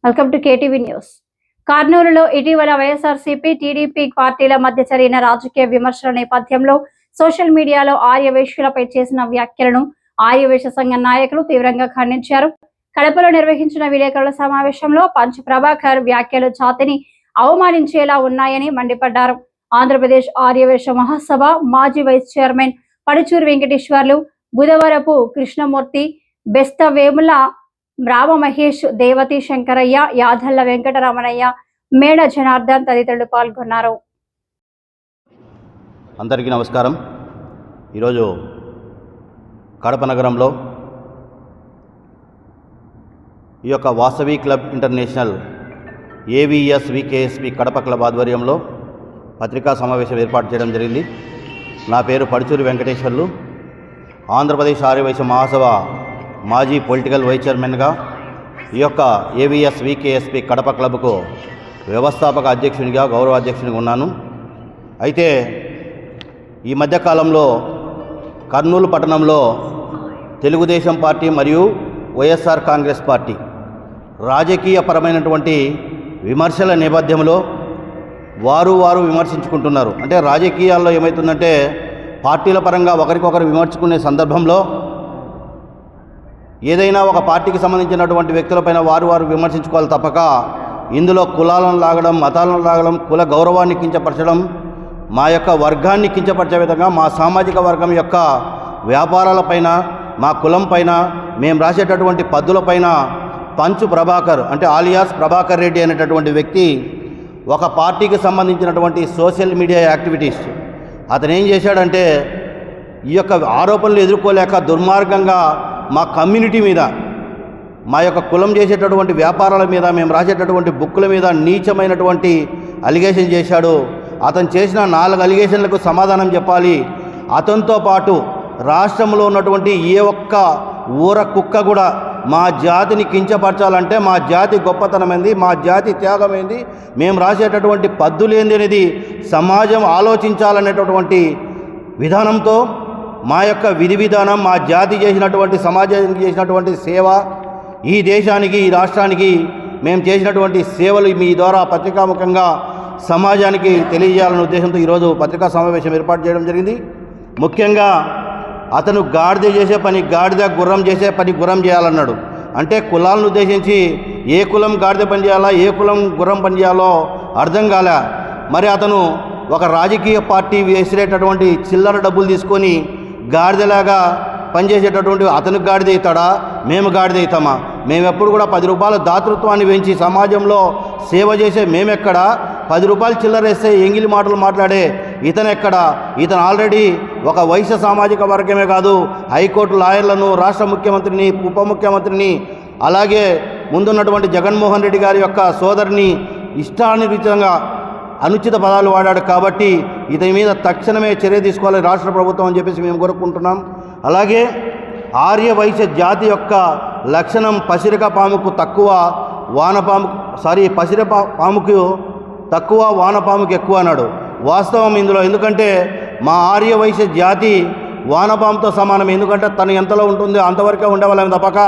Welcome to KTV news. కర్నూలులో ఇటీవల YSRCP TDP పార్టీల మధ్య జరిగిన రాజకీయ విమర్శల నేపథ్యంలో సోషల్ మీడియాలో ఆర్యవేశ్యులపై చేసిన వ్యాఖ్యలను ఆర్యవేశ సంఘ నాయకులు తీవ్రంగా ఖండించారు. కడపలో నిర్వహించిన విలేకరుల సమావేశంలో పంచ్ ప్రభాకర్ వ్యాఖ్యలు జాతిని అవమానించేలా ఉన్నాయని మండిపడ్డారు. ఆంధ్రప్రదేశ్ ఆర్యవేశ మహాసభ మాజీ వైస్ చైర్మన్ పడుచూరి వెంకటేశ్వర్లు, బుధవరపు కృష్ణమూర్తి, బెస్త వేముల రామ మహేష్, దేవతి శంకరయ్య, యాదల్ల వెంకటరమణయ్య, మేడ జనార్దన్ తదితరులు పాల్గొన్నారు. అందరికీ నమస్కారం. ఈరోజు కడప నగరంలో ఈ యొక్క Vasavi club international AVS VKSP Kadapa club ఆధ్వర్యంలో పత్రికా సమావేశం ఏర్పాటు చేయడం జరిగింది. నా పేరు పడుచూరి వెంకటేశ్వర్లు. ఆంధ్రప్రదేశ్ ఆర్యవైశ్య మహాసభ మాజీ పొలిటికల్ వైస్ చైర్మన్గా ఈ యొక్క AVS VKSP కడప క్లబ్కు వ్యవస్థాపక అధ్యక్షునిగా గౌరవ అధ్యక్షునిగా ఉన్నాను. అయితే ఈ మధ్యకాలంలో కర్నూలు పట్టణంలో తెలుగుదేశం పార్టీ మరియు వైఎస్ఆర్ కాంగ్రెస్ పార్టీ రాజకీయపరమైనటువంటి విమర్శల నేపథ్యంలో వారు విమర్శించుకుంటున్నారు. అంటే రాజకీయాల్లో ఏమవుతుందంటే పార్టీల పరంగా ఒకరికొకరు విమర్శించుకునే సందర్భంలో ఏదైనా ఒక పార్టీకి సంబంధించినటువంటి వ్యక్తులపైన వారు విమర్శించుకోవాలి తప్పక ఇందులో కులాలను లాగడం, మతాలను లాగడం, కుల గౌరవాన్ని కించపరచడం, మా యొక్క వర్గాన్ని కించపరిచే విధంగా మా సామాజిక వర్గం యొక్క వ్యాపారాలపైన, మా కులం పైన, మేము రాసేటటువంటి పద్దులపైన పంచు ప్రభాకర్ అంటే ఆలియాస్ ప్రభాకర్ రెడ్డి అనేటటువంటి వ్యక్తి ఒక పార్టీకి సంబంధించినటువంటి సోషల్ మీడియా యాక్టివిటీస్ అతను ఏం చేశాడంటే ఈ యొక్క ఆరోపణలు ఎదుర్కోలేక దుర్మార్గంగా మా కమ్యూనిటీ మీద, మా యొక్క కులం చేసేటటువంటి వ్యాపారాల మీద, మేము రాసేటటువంటి బుక్కుల మీద నీచమైనటువంటి అలిగేషన్ చేశాడు. అతను చేసిన 4 అలిగేషన్లకు సమాధానం చెప్పాలి. అతనితో పాటు రాష్ట్రంలో ఉన్నటువంటి ఏ ఒక్క ఊర కుక్క కూడా మా జాతిని కించపరచాలంటే మా జాతి గొప్పతనమైంది, మా జాతి త్యాగమైంది, మేము రాసేటటువంటి పద్దులేంది అనేది సమాజం ఆలోచించాలనేటటువంటి విధానంతో మా యొక్క విధి విధానం, మా జాతి చేసినటువంటి, సమాజానికి చేసినటువంటి సేవ, ఈ దేశానికి, ఈ రాష్ట్రానికి మేము చేసినటువంటి సేవలు మీ ద్వారా పత్రికాముఖంగా సమాజానికి తెలియజేయాలనే ఉద్దేశంతో ఈరోజు పత్రికా సమావేశం ఏర్పాటు చేయడం జరిగింది. ముఖ్యంగా అతను గాడిద చేసే పని గాడిద, గుర్రం చేసే పని గుర్రం చేయాలన్నాడు. అంటే కులాలను ఉద్దేశించి ఏ కులం గాడిద పని చేయాలా, ఏ కులం గుర్రం పని చేయాలో అర్థం కాలే. మరి అతను ఒక రాజకీయ పార్టీ వేసినటువంటి చిల్లర డబ్బులు తీసుకొని గాడిదలాగా పనిచేసేటటువంటి అతను గాడిద అవుతాడా, మేము గాడిద అవుతామా? మేము ఎప్పుడు కూడా 10 రూపాయల దాతృత్వాన్ని పెంచి సమాజంలో సేవ చేసే మేమెక్కడ, 10 రూపాయలు చిల్లరేస్తే ఎంగిలి మాటలు మాట్లాడే ఇతనెక్కడ? ఇతను ఆల్రెడీ ఒక వైశ్య సామాజిక వర్గమే కాదు, హైకోర్టు లాయర్లను, రాష్ట్ర ముఖ్యమంత్రిని, ఉప ముఖ్యమంత్రిని, అలాగే ముందున్నటువంటి జగన్మోహన్ రెడ్డి గారి యొక్క సోదరిని ఇష్టానురీతంగా అనుచిత పదాలు వాడాడు. కాబట్టి ఇతని మీద తక్షణమే చర్య తీసుకోవాలి రాష్ట్ర ప్రభుత్వం అని చెప్పేసి మేము కోరుకుంటున్నాం. అలాగే ఆర్య వైశ్య జాతి యొక్క లక్షణం పసిరిక పాముకు తక్కువ, పాముకు తక్కువ, వానపాముకు ఎక్కువ అన్నాడు. వాస్తవం ఇందులో. ఎందుకంటే మా ఆర్య వైశ్య జాతి వానపాముతో సమానం. ఎందుకంటే తను ఎంతలో ఉంటుందో అంతవరకే ఉండేవాళ్ళం తప్పక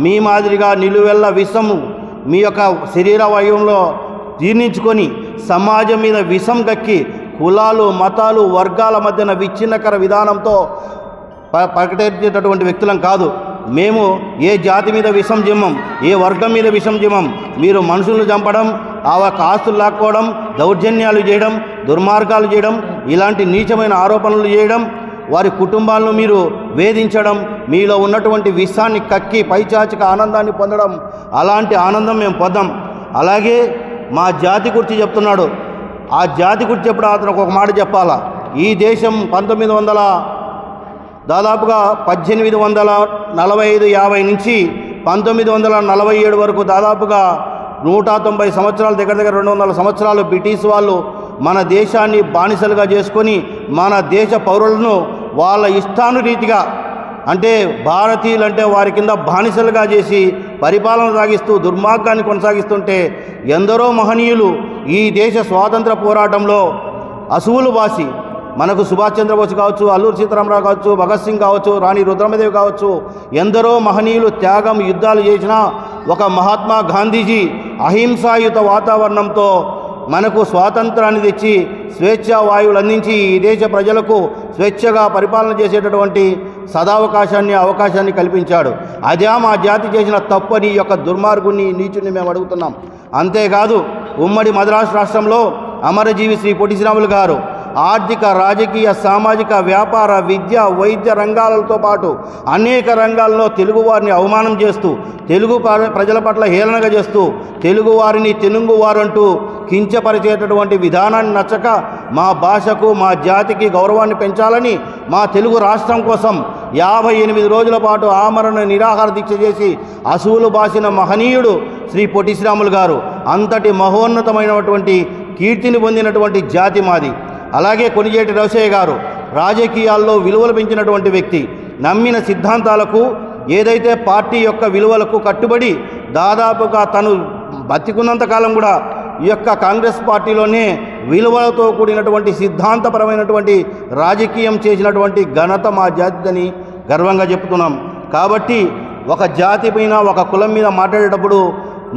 మీ మాదిరిగా నిలువెల్ల విషము మీ యొక్క శరీర వయవంలో జీర్ణించుకొని సమాజం మీద విషం గక్కి కులాలు, మతాలు, వర్గాల మధ్యన విచ్ఛిన్నకర విధానంతో ప్రకటించేటటువంటి వ్యక్తులం కాదు. మేము ఏ జాతి మీద విషం జిమ్మం, ఏ వర్గం మీద విషం జిమ్మం. మీరు మనుషులను చంపడం, ఆ యొక్క ఆస్తులు లాక్కోవడం, దౌర్జన్యాలు చేయడం, దుర్మార్గాలు చేయడం, ఇలాంటి నీచమైన ఆరోపణలు చేయడం, వారి కుటుంబాలను మీరు వేధించడం, మీలో ఉన్నటువంటి విషాన్ని కక్కి పైచాచిక ఆనందాన్ని పొందడం, అలాంటి ఆనందం మేము పొందాం. అలాగే మా జాతి గురించి చెప్తున్నాడు. ఆ జాతి గురించి చెప్పడం అతను ఒక మాట చెప్పాలా. ఈ దేశం 1845 నుంచి 1947 వరకు దాదాపుగా 190 సంవత్సరాల దగ్గర 200 సంవత్సరాలు బ్రిటిష్ వాళ్ళు మన దేశాన్ని బానిసలుగా చేసుకొని మన దేశ పౌరులను వాళ్ళ ఇష్టానురీతిగా, అంటే భారతీయులంటే వారి కింద బానిసలుగా చేసి పరిపాలన సాగిస్తూ దుర్మార్గాన్ని కొనసాగిస్తుంటే ఎందరో మహనీయులు ఈ దేశ స్వాతంత్ర పోరాటంలో అసువులు బాసి మనకు సుభాష్ చంద్రబోస్ కావచ్చు, అల్లూరి సీతారామరావు కావచ్చు, భగత్ సింగ్ కావచ్చు, రాణి రుద్రమదేవి కావచ్చు, ఎందరో మహనీయులు త్యాగం యుద్ధాలు చేసిన ఒక మహాత్మా గాంధీజీ అహింసాయుత వాతావరణంతో మనకు స్వాతంత్రాన్ని తెచ్చి స్వేచ్ఛా వాయువులు అందించి ఈ దేశ ప్రజలకు స్వేచ్ఛగా పరిపాలన చేసేటటువంటి అవకాశాన్ని కల్పించాడు. అదే మా జాతి చేసిన తప్పని యొక్క దుర్మార్గుని నీచుని మేము అడుగుతున్నాం. అంతేకాదు ఉమ్మడి మద్రాసు రాష్ట్రంలో అమరజీవి శ్రీ పొట్టి శ్రీరాములు గారు ఆర్థిక, రాజకీయ, సామాజిక, వ్యాపార, విద్య, వైద్య రంగాలతో పాటు అనేక రంగాల్లో తెలుగువారిని అవమానం చేస్తూ, తెలుగు ప్రజల పట్ల హేళనగా చేస్తూ, తెలుగువారిని తెలుగువారంటూ కించపరిచేటటువంటి విధానాన్ని నచ్చక మా భాషకు, మా జాతికి గౌరవాన్ని పెంచాలని మా తెలుగు రాష్ట్రం కోసం 58 రోజుల పాటు ఆమరణ నిరాహార దీక్ష చేసి అసూలు బాసిన మహనీయుడు శ్రీ పొట్టి శ్రీరాములు గారు. అంతటి మహోన్నతమైనటువంటి కీర్తిని పొందినటువంటి జాతి మాది. అలాగే కొణిజేటి రోసయ్య గారు రాజకీయాల్లో విలువలు పెంచినటువంటి వ్యక్తి. నమ్మిన సిద్ధాంతాలకు, ఏదైతే పార్టీ యొక్క విలువలకు కట్టుబడి దాదాపుగా తను బతికున్నంత కాలం కూడా ఈ యొక్క కాంగ్రెస్ పార్టీలోనే విలువలతో కూడినటువంటి సిద్ధాంతపరమైనటువంటి రాజకీయం చేసినటువంటి ఘనత మా జాతిదని గర్వంగా చెప్తున్నాం. కాబట్టి ఒక జాతి పైన, ఒక కులం మీద మాట్లాడేటప్పుడు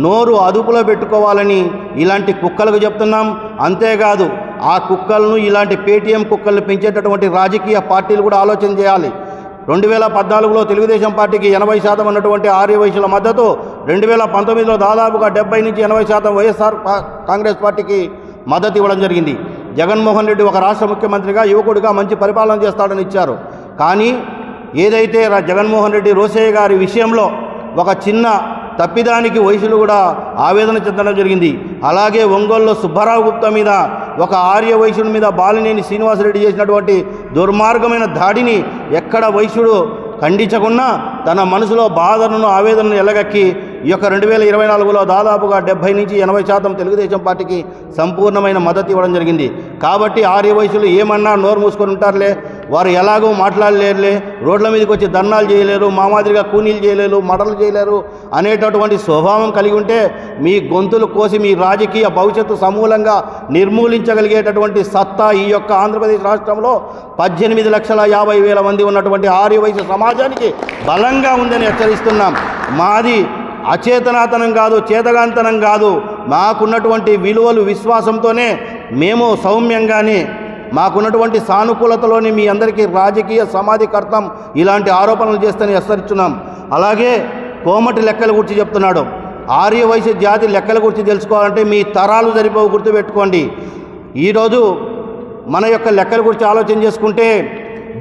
నోరు అదుపులో పెట్టుకోవాలని ఇలాంటి కుక్కలకు చెప్తున్నాం. అంతేకాదు ఆ కుక్కలను, ఇలాంటి పేటీఎం కుక్కలను పెంచేటటువంటి రాజకీయ పార్టీలు కూడా ఆలోచన చేయాలి. 2014లో తెలుగుదేశం పార్టీకి 80% ఉన్నటువంటి ఆర్యవైశ్యుల మద్దతు 2019లో దాదాపుగా 70 నుంచి 80% వైఎస్ఆర్ కాంగ్రెస్ పార్టీకి మద్దతు ఇవ్వడం జరిగింది. జగన్మోహన్ రెడ్డి ఒక రాష్ట్ర ముఖ్యమంత్రిగా, యువకుడిగా మంచి పరిపాలన చేస్తాడని ఇచ్చారు. కానీ ఏదైతే జగన్మోహన్ రెడ్డి రోసయ్య గారి విషయంలో ఒక చిన్న తప్పిదానికి వయసులు కూడా ఆవేదన చెందడం జరిగింది. అలాగే ఒంగోలులో సుబ్బారావు గుప్తా మీద, ఒక ఆర్య వైశ్యుడి మీద బాలినేని శ్రీనివాసరెడ్డి చేసినటువంటి దుర్మార్గమైన దాడిని ఎక్కడ వైశ్యుడు ఖండించకున్నా తన మనసులో బాధను, ఆవేదనను ఎల్లగక్కి ఈ యొక్క 2024లో దాదాపుగా 70 నుంచి 80% తెలుగుదేశం పార్టీకి సంపూర్ణమైన మద్దతు ఇవ్వడం జరిగింది. కాబట్టి ఆర్య వయసులు ఏమన్నా నోరు మూసుకొని ఉంటారులే, వారు ఎలాగో మాట్లాడలేరులే, రోడ్ల మీదకి వచ్చి ధర్నాలు చేయలేరు, మా మాదిరిగా కూనీలు చేయలేరు, మడలు చేయలేరు అనేటటువంటి స్వభావం కలిగి ఉంటే మీ గొంతులు కోసి మీ రాజకీయ భవిష్యత్తు సమూలంగా నిర్మూలించగలిగేటటువంటి సత్తా ఈ యొక్క ఆంధ్రప్రదేశ్ రాష్ట్రంలో 18,50,000 మంది ఉన్నటువంటి ఆర్య వయసు సమాజానికి బలంగా ఉందని హెచ్చరిస్తున్నాం. మాది అచేతనాతనం కాదు, చేతగాంతనం కాదు. మాకున్నటువంటి విలువలు, విశ్వాసంతోనే మేము సౌమ్యంగానే, మాకున్నటువంటి సానుకూలతలోని మీ అందరికీ రాజకీయ సమాధి కర్తం ఇలాంటి ఆరోపణలు చేస్తేనే హెచ్చరిస్తున్నాం. అలాగే కోమటి లెక్కల గురించి చెప్తున్నాడు. ఆర్య వైశ్య జాతి లెక్కల గురించి తెలుసుకోవాలంటే మీ తరాలు సరిపోవు, గుర్తుపెట్టుకోండి. ఈరోజు మన యొక్క లెక్కల గురించి ఆలోచన చేసుకుంటే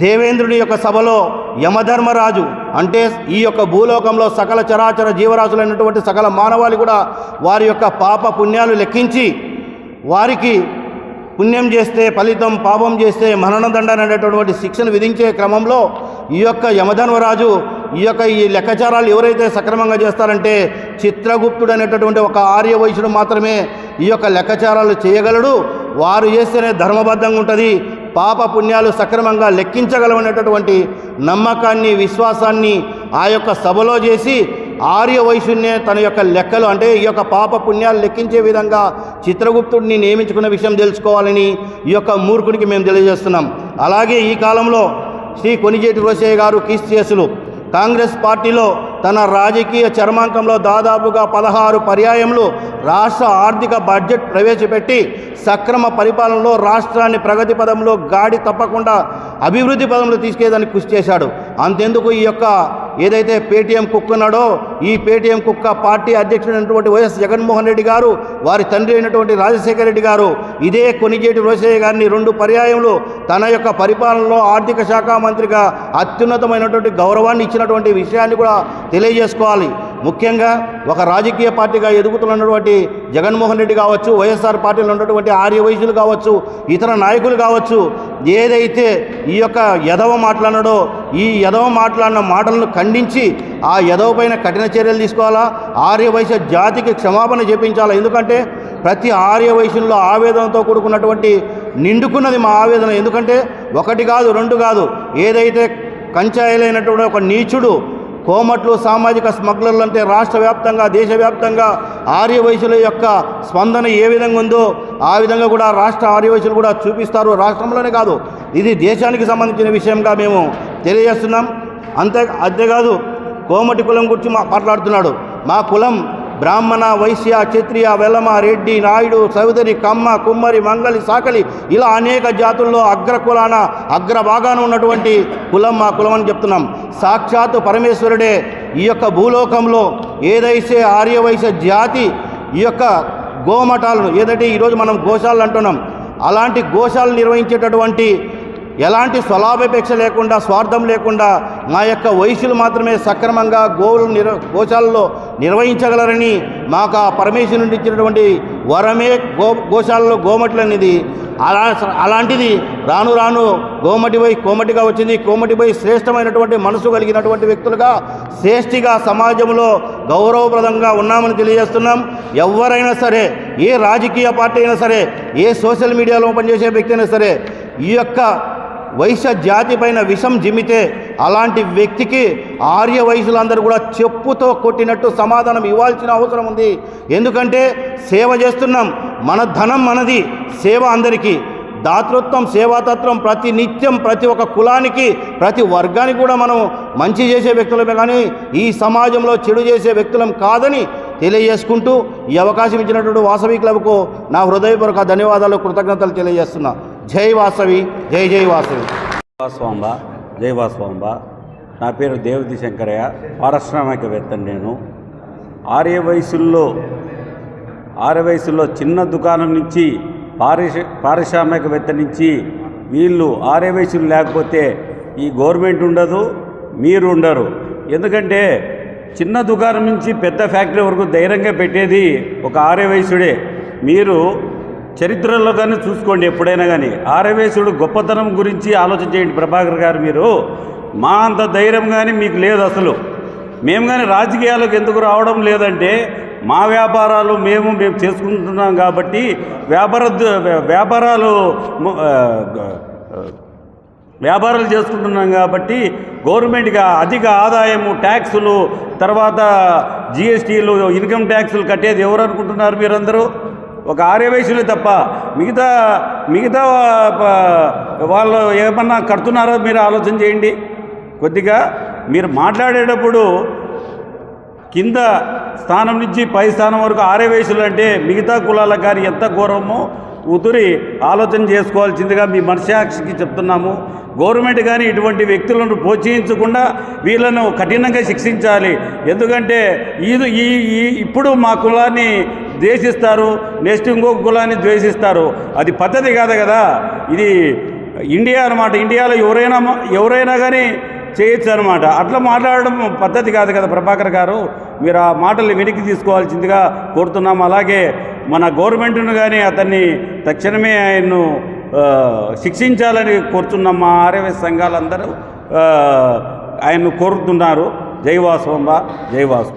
దేవేంద్రుని యొక్క సభలో యమధర్మరాజు అంటే ఈ యొక్క భూలోకంలో సకల చరాచర జీవరాశులైనటువంటి సకల మానవాళి కూడా వారి యొక్క పాప పుణ్యాలు లెక్కించి వారికి పుణ్యం చేస్తే ఫలితం, పాపం చేస్తే మరణదండ అనేటటువంటి శిక్షను విధించే క్రమంలో ఈ యొక్క యమధర్మరాజు ఈ లెక్కచారాలు ఎవరైతే సక్రమంగా చేస్తారంటే చిత్రగుప్తుడు అనేటటువంటి ఒక ఆర్య వైశ్యుడు మాత్రమే ఈ యొక్క లెక్కచారాలు చేయగలడు. వారు చేస్తేనే ధర్మబద్ధంగా ఉంటుంది, పాప పుణ్యాలు సక్రమంగా లెక్కించగలమనేటటువంటి నమ్మకాన్ని, విశ్వాసాన్ని ఆ యొక్క సభలో చేసి ఆర్య వైశ్యున్నే తన యొక్క లెక్కలు అంటే ఈ యొక్క పాప పుణ్యాలు లెక్కించే విధంగా చిత్రగుప్తుడిని నియమించుకున్న విషయం తెలుసుకోవాలని ఈ యొక్క మూర్ఖునికి మేము తెలియజేస్తున్నాం. అలాగే ఈ కాలంలో శ్రీ కొణిజేటి రోసయ్య గారు కీర్తిశేషులు కాంగ్రెస్ పార్టీలో తన రాజకీయ చర్మాంకంలో దాదాపుగా 16 పర్యాయములు రాష్ట్ర ఆర్థిక బడ్జెట్ ప్రవేశపెట్టి సక్రమ పరిపాలనలో రాష్ట్రాన్ని ప్రగతి పదంలో గాడి తప్పకుండా అభివృద్ధి పదంలో తీసుకెళ్ళడానికి కృషి చేశాడు. అంతెందుకు ఈ యొక్క ఏదైతే పేటీఎం కుక్క ఉన్నాడో ఈ పేటీఎం కుక్క పార్టీ అధ్యక్షుడైనటువంటి వైఎస్ జగన్మోహన్ రెడ్డి గారు, వారి తండ్రి అయినటువంటి రాజశేఖర రెడ్డి గారు ఇదే కొణిజేటి రోసయ్య గారిని 2 పర్యాయములు తన యొక్క పరిపాలనలో ఆర్థిక శాఖ మంత్రిగా అత్యున్నతమైనటువంటి గౌరవాన్ని ఇచ్చినటువంటి విషయాన్ని కూడా తెలియజేసుకోవాలి. ముఖ్యంగా ఒక రాజకీయ పార్టీగా ఎదుగుతున్నటువంటి జగన్మోహన్ రెడ్డి కావచ్చు, వైఎస్ఆర్ పార్టీలో ఉన్నటువంటి ఆర్య వైశ్యులు కావచ్చు, ఇతర నాయకులు కావచ్చు, ఏదైతే ఈ యొక్క యదవ మాట్లాడినాడో ఈ యదవ మాట్లాడిన మాటలను ఖండించి ఆ యదవ పైన కఠిన చర్యలు తీసుకోవాలా, ఆర్య వైశ్య జాతికి క్షమాపణ చెప్పించాలా. ఎందుకంటే ప్రతి ఆర్య వైశ్యుల్లో ఆవేదనతో కూడుకున్నటువంటి నిండుకున్నది మా ఆవేదన. ఎందుకంటే 1 కాదు 2 కాదు, ఏదైతే కంచాయిలైనటువంటి ఒక నీచుడు కోమట్లు సామాజిక స్మగ్లర్లు అంటే రాష్ట్ర వ్యాప్తంగా, దేశవ్యాప్తంగా ఆర్య వైశ్యుల యొక్క స్పందన ఏ విధంగా ఉందో ఆ విధంగా కూడా రాష్ట్ర ఆర్య వైశ్యులు కూడా చూపిస్తారు. రాష్ట్రంలోనే కాదు ఇది దేశానికి సంబంధించిన విషయంగా మేము తెలియజేస్తున్నాం. అంతేకాదు కోమటి కులం గురించి మాట్లాడుతున్నాడు. మా కులం బ్రాహ్మణ, వైశ్య, క్షత్రియ, వెలమ, రెడ్డి, నాయుడు, చౌదరి, కమ్మ, కుమ్మరి, మంగలి, సాకలి ఇలా అనేక జాతుల్లో అగ్రకులాన అగ్రభాగాన ఉన్నటువంటి కులం మా కులం అని చెప్తున్నాం. సాక్షాత్తు పరమేశ్వరుడే ఈ యొక్క భూలోకంలో ఏదైతే ఆర్యవైశ్య జాతి ఈ యొక్క గోమఠాలను ఏదంటే ఈరోజు మనం గోశాలను అంటున్నాం, అలాంటి గోశాలను నిర్వహించేటటువంటి ఎలాంటి స్వలాభాపేక్ష లేకుండా స్వార్థం లేకుండా మా యొక్క వైశ్యులు మాత్రమే సక్రమంగా గోశాలలో నిర్వహించగలరని మాకు ఆ పరమేశ్వరు నుండి ఇచ్చినటువంటి వరమే గోశాలలో గోమట్లు అనేది. అలాంటిది రాను రాను గోమటిపై కోమటిగా వచ్చింది. కోమటిపై శ్రేష్టమైనటువంటి మనసు కలిగినటువంటి వ్యక్తులుగా శ్రేష్ఠిగా సమాజంలో గౌరవప్రదంగా ఉన్నామని తెలియజేస్తున్నాం. ఎవరైనా సరే, ఏ రాజకీయ పార్టీ అయినా సరే, ఏ సోషల్ మీడియాలో పనిచేసే వ్యక్తి అయినా సరే ఈ యొక్క వైశ్య జాతి పైన విషం జిమ్మితే అలాంటి వ్యక్తికి ఆర్య వైశ్యులందరూ కూడా చెప్పుతో కొట్టినట్టు సమాధానం ఇవ్వాల్సిన అవసరం ఉంది. ఎందుకంటే సేవ చేస్తున్నాం, మన ధనం మనది, సేవ అందరికీ. దాతృత్వం, సేవాతత్వం ప్రతి నిత్యం ప్రతి ఒక్క కులానికి ప్రతి వర్గానికి కూడా మనం మంచి చేసే వ్యక్తులమే కానీ ఈ సమాజంలో చెడు చేసే వ్యక్తులం కాదని తెలియజేసుకుంటూ ఈ అవకాశం ఇచ్చినటువంటి వాసవి క్లబ్కు నా హృదయపూర్వక ధన్యవాదాలు, కృతజ్ఞతలు తెలియజేస్తున్నా. జై వాసవి, జై జై వాసవి. వాసవాంబ, జై వాసవాంబ. నా పేరు దేవతి శంకరయ్య, పారిశ్రామికవేత్తని నేను. ఆర్య వయసుల్లో చిన్న దుకాణం నుంచి పారిశ్రామికవేత్త నుంచి వీళ్ళు ఆర్య వయసులు లేకపోతే ఈ గవర్నమెంట్ ఉండదు, మీరు ఉండరు. ఎందుకంటే చిన్న దుకాణం నుంచి పెద్ద ఫ్యాక్టరీ వరకు ధైర్యంగా పెట్టేది ఒక ఆర్య వయసుడే. మీరు చరిత్రలో కానీ చూసుకోండి, ఎప్పుడైనా కానీ ఆర్యవేశుడు గొప్పతనం గురించి ఆలోచన చేయండి ప్రభాకర్ గారు. మీరు మా అంత ధైర్యం కానీ మీకు లేదు అసలు. మేము కానీ రాజకీయాలకు ఎందుకు రావడం లేదంటే మా వ్యాపారాలు మేము చేసుకుంటున్నాం కాబట్టి వ్యాపారాలు చేసుకుంటున్నాం కాబట్టి గవర్నమెంట్గా అధిక ఆదాయము, ట్యాక్సులు, తర్వాత జిఎస్టీలు, ఇన్కమ్ ట్యాక్సులు కట్టేది ఎవరు అనుకుంటున్నారు మీరందరూ? ఒక ఆర్యవైశ్యులే తప్ప మిగతా వాళ్ళు ఏమన్నా కడుతున్నారో మీరు ఆలోచన చేయండి. కొద్దిగా మీరు మాట్లాడేటప్పుడు కింద స్థానం నుంచి పై స్థానం వరకు ఆర్యవైశ్యులు అంటే మిగతా కులాలకు కానీ ఎంత గౌరవమో ఉతురి ఆలోచన చేసుకోవాల్సిందిగా మీ మనసాక్షికి చెప్తున్నాము. గవర్నమెంట్ కానీ ఇటువంటి వ్యక్తులను ప్రోత్సహించకుండా వీళ్ళను కఠినంగా శిక్షించాలి. ఎందుకంటే ఇప్పుడు మా కులాన్ని ద్వేషిస్తారు, నెక్స్ట్ ఇంకొక కులాన్ని ద్వేషిస్తారు. అది పద్ధతి కాదు కదా. ఇది ఇండియా అన్నమాట. ఇండియాలో ఎవరైనా కానీ చేయొచ్చు అనమాట. అట్లా మాట్లాడడం పద్ధతి కాదు కదా ప్రభాకర్ గారు. మీరు ఆ మాటల్ని వెనక్కి తీసుకోవాల్సిందిగా కోరుతున్నాము. అలాగే మన గవర్నమెంట్ను కానీ అతన్ని తక్షణమే ఆయన్ను శిక్షించాలని కోరుతున్నాం. మా ఆర్యవ సంఘాలందరూ ఆయన్ను కోరుతున్నారు. జై వాసవంబ, జై వాసు.